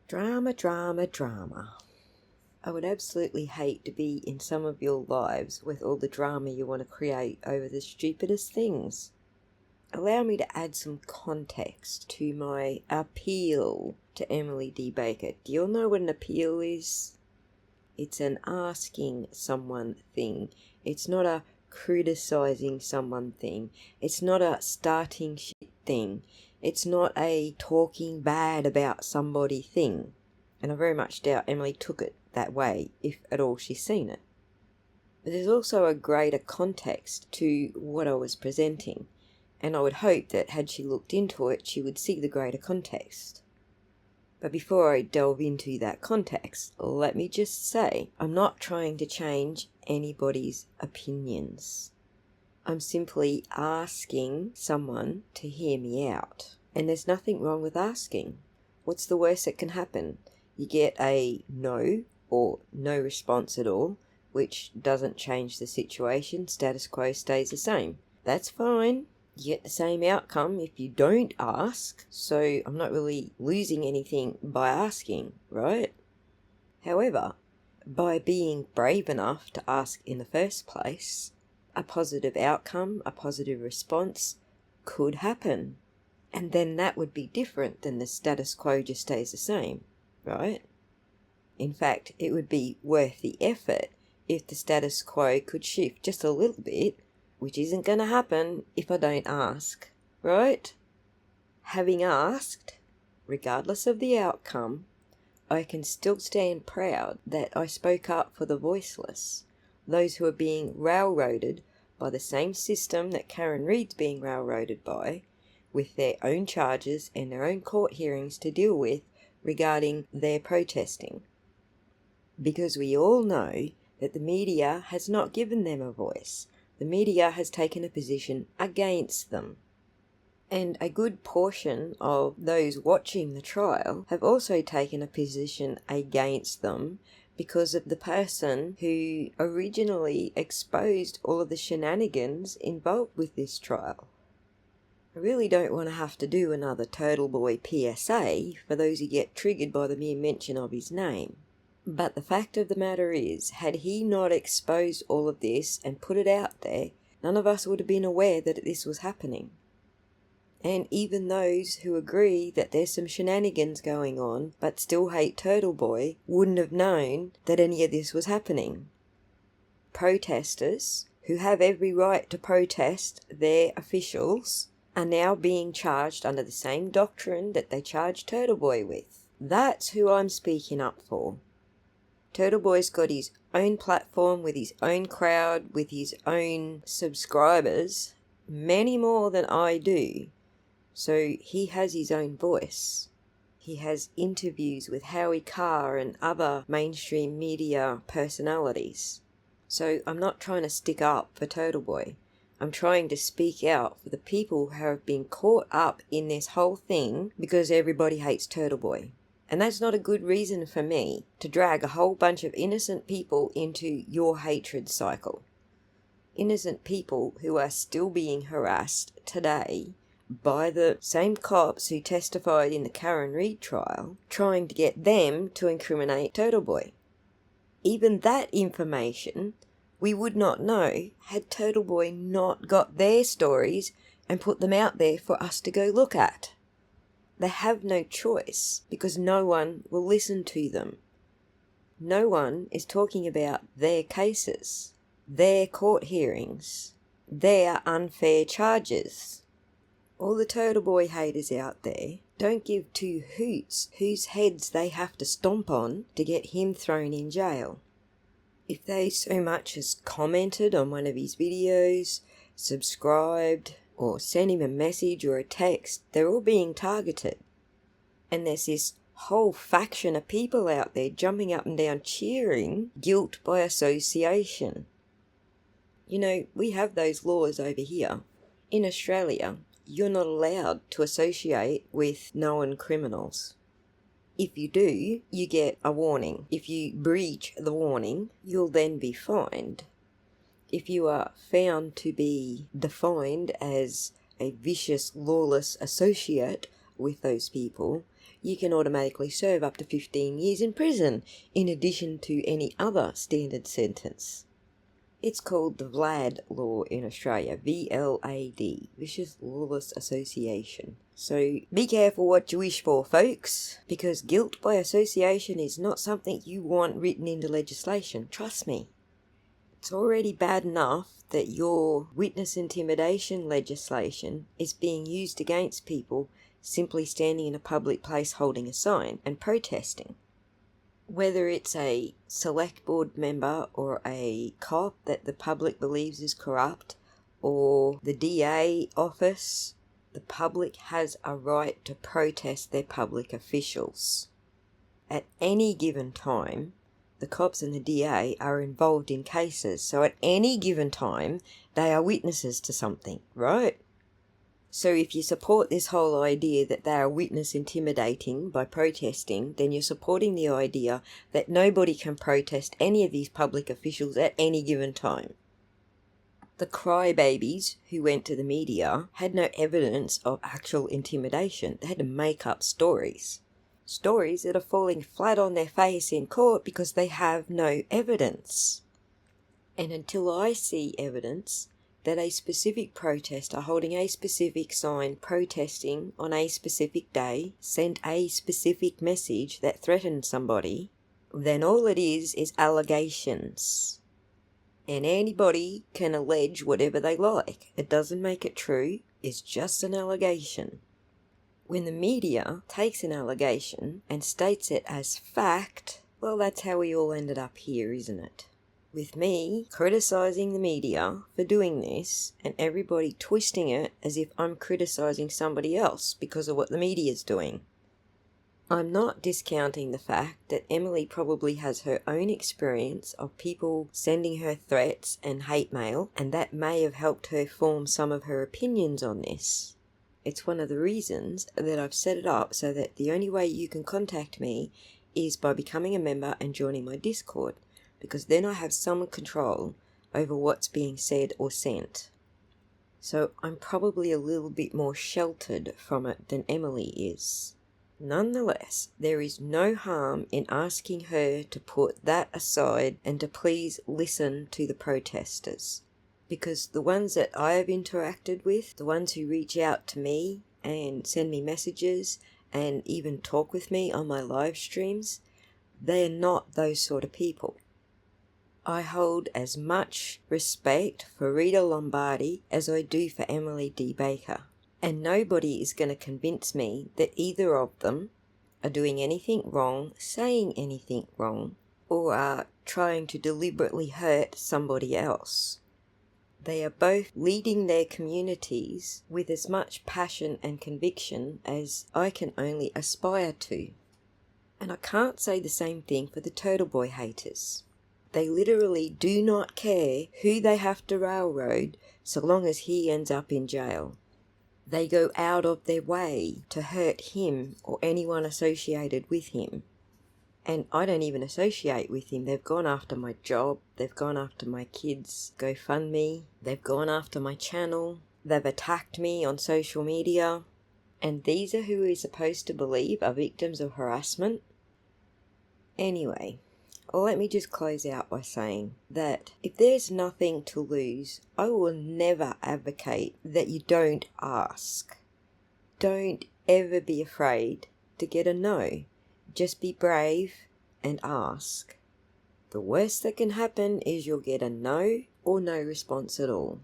Drama, drama, drama. I would absolutely hate to be in some of your lives with all the drama you want to create over the stupidest things. Allow me to add some context to my appeal to Emily D. Baker. Do you all know what an appeal is? It's an asking someone thing. It's not a criticizing someone thing. It's not a starting shit thing. It's not a talking bad about somebody thing. And I very much doubt Emily took it that way, if at all she's seen it. But there's also a greater context to what I was presenting, and I would hope that had she looked into it, she would see the greater context. But before I delve into that context, let me just say, I'm not trying to change anybody's opinions. I'm simply asking someone to hear me out. And there's nothing wrong with asking. What's the worst that can happen? You get a no or no response at all, which doesn't change the situation. Status quo stays the same. That's fine. You get the same outcome if you don't ask, so I'm not really losing anything by asking, right? However, by being brave enough to ask in the first place, a positive outcome, a positive response could happen. And then that would be different than the status quo just stays the same, right? In fact, it would be worth the effort if the status quo could shift just a little bit, which isn't going to happen if I don't ask, right? Having asked, regardless of the outcome, I can still stand proud that I spoke up for the voiceless, those who are being railroaded by the same system that Karen Reid's being railroaded by, with their own charges and their own court hearings to deal with regarding their protesting. Because we all know that the media has not given them a voice. The media has taken a position against them. And a good portion of those watching the trial have also taken a position against them because of the person who originally exposed all of the shenanigans involved with this trial. I really don't want to have to do another Turtle Boy PSA for those who get triggered by the mere mention of his name. But the fact of the matter is, had he not exposed all of this and put it out there, none of us would have been aware that this was happening. And even those who agree that there's some shenanigans going on, but still hate Turtle Boy, wouldn't have known that any of this was happening. Protesters, who have every right to protest their officials, are now being charged under the same doctrine that they charged Turtle Boy with. That's who I'm speaking up for. Turtle Boy's got his own platform with his own crowd, with his own subscribers, many more than I do. So he has his own voice. He has interviews with Howie Carr and other mainstream media personalities. So I'm not trying to stick up for Turtle Boy. I'm trying to speak out for the people who have been caught up in this whole thing because everybody hates Turtle Boy. And that's not a good reason for me to drag a whole bunch of innocent people into your hatred cycle. Innocent people who are still being harassed today by the same cops who testified in the Karen Reid trial, trying to get them to incriminate Turtle Boy. Even that information we would not know had Turtle Boy not got their stories and put them out there for us to go look at. They have no choice because no one will listen to them. No one is talking about their cases, their court hearings, their unfair charges. All the Turtle Boy haters out there don't give two hoots whose heads they have to stomp on to get him thrown in jail. If they so much as commented on one of his videos, subscribed, or sent him a message or a text, they're all being targeted. And there's this whole faction of people out there jumping up and down cheering guilt by association. You know, we have those laws over here. In Australia, you're not allowed to associate with known criminals. If you do, you get a warning. If you breach the warning, you'll then be fined. If you are found to be defined as a vicious, lawless associate with those people, you can automatically serve up to 15 years in prison, in addition to any other standard sentence. It's called the VLAD law in Australia, VLAD, Vicious Lawless Association. So be careful what you wish for, folks, because guilt by association is not something you want written into legislation, trust me. It's already bad enough that your witness intimidation legislation is being used against people simply standing in a public place holding a sign and protesting. Whether it's a select board member or a cop that the public believes is corrupt, or the DA office, the public has a right to protest their public officials. At any given time, the cops and the DA are involved in cases, so at any given time, they are witnesses to something, right? So if you support this whole idea that they are witness intimidating by protesting, then you're supporting the idea that nobody can protest any of these public officials at any given time. The crybabies who went to the media had no evidence of actual intimidation. They had to make up stories. Stories that are falling flat on their face in court because they have no evidence. And until I see evidence that a specific protester holding a specific sign protesting on a specific day sent a specific message that threatened somebody, then all it is allegations. And anybody can allege whatever they like. It doesn't make it true, it's just an allegation. When the media takes an allegation and states it as fact, well, that's how we all ended up here, isn't it? With me criticising the media for doing this and everybody twisting it as if I'm criticising somebody else because of what the media's doing. I'm not discounting the fact that Emily probably has her own experience of people sending her threats and hate mail, and that may have helped her form some of her opinions on this. It's one of the reasons that I've set it up so that the only way you can contact me is by becoming a member and joining my Discord, because then I have some control over what's being said or sent. So I'm probably a little bit more sheltered from it than Emily is. Nonetheless, there is no harm in asking her to put that aside and to please listen to the protesters. Because the ones that I have interacted with, the ones who reach out to me and send me messages and even talk with me on my live streams, they are not those sort of people. I hold as much respect for Rita Lombardi as I do for Emily D. Baker. And nobody is going to convince me that either of them are doing anything wrong, saying anything wrong, or are trying to deliberately hurt somebody else. They are both leading their communities with as much passion and conviction as I can only aspire to. And I can't say the same thing for the Turtle Boy haters. They literally do not care who they have to railroad so long as he ends up in jail. They go out of their way to hurt him or anyone associated with him. And I don't even associate with him. They've gone after my job. They've gone after my kids' GoFundMe. They've gone after my channel. They've attacked me on social media. And these are who we're supposed to believe are victims of harassment? Anyway, let me just close out by saying that if there's nothing to lose, I will never advocate that you don't ask. Don't ever be afraid to get a no. Just be brave and ask. The worst that can happen is you'll get a no or no response at all.